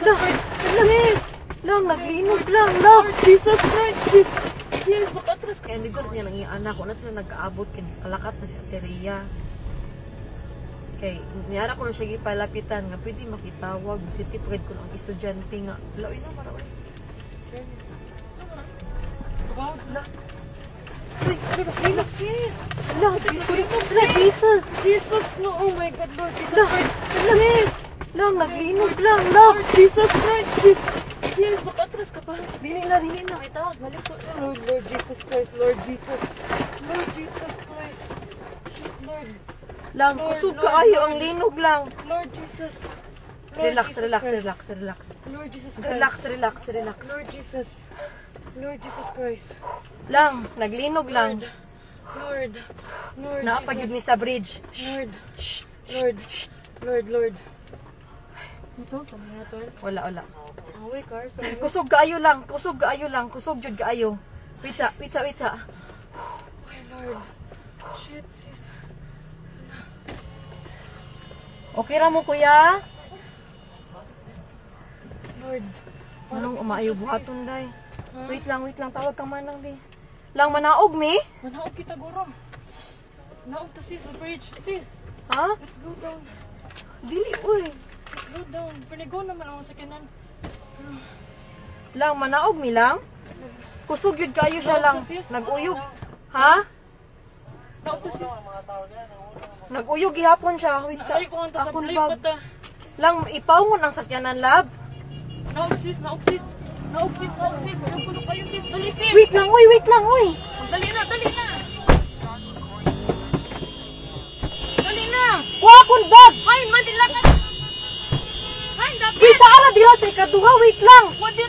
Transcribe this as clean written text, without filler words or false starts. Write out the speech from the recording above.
Langis! Lang, naglinog lang, love! Jesus Christ! Yes, makatras ka. Kaya nigod niya lang yung anak ko na sila nagkaabot, kalakat na si Ateria. Kaya, niyara ko na siya gipalapitan nga, pwede makitawag, sitipagad ko ng estudyante nga. Lawin na, marawin. Jesus! Jesus! No, oh my God, Lord Jesus Christ! Langis! Lang, naglinog lang, love! Jesus Christ! Yes, makatras ka pa. Dili na. Itawag, balik ko. Lord Jesus Christ, Lord Jesus. Lord Jesus Christ. Lord. Lang, kusog kaayo ang linog lang. Lord Jesus. Relax. Lord Jesus Christ. Relax. Lord Jesus. Lord Jesus Christ. Lang, naglinog lang. Lord. Naapagid ni sa bridge. Lord. Ito, sa mga to. Wala. Away, car. Kusog kaayo lang. Kusog jud kaayo. Wait sa. Oh, Lord. Shit, sis. Okay ra mo, kuya? Lord. Anong umaayo buhaton, day? Wait lang. Tawag ka manang, di. Lang, manaog, mi? Manaog kita, guro. Naog to, sis. The bridge. Sis. Ha? Let's go down. Dili, uy. Let's go down. Panigo naman ako sa kanan. Lang, manaog, mi lang? Kusog yun kayo siya lang. Nag-uyog. Ha? Naog to, sis. Nag-uyog gihapon siya. Wait sa. Ay, kung ang Akong tasabli bag. pa ta. Lang, ipawon ang sakyanan, lab. Naog, sis. Naog, puno kayo, sis. Dali, sis. Wait lang, uy. Dali na. Wa akong bag. Hain, madilakan. Hain, dapat. Wait, saan na dira sa ikaduha? Wait lang. Wadi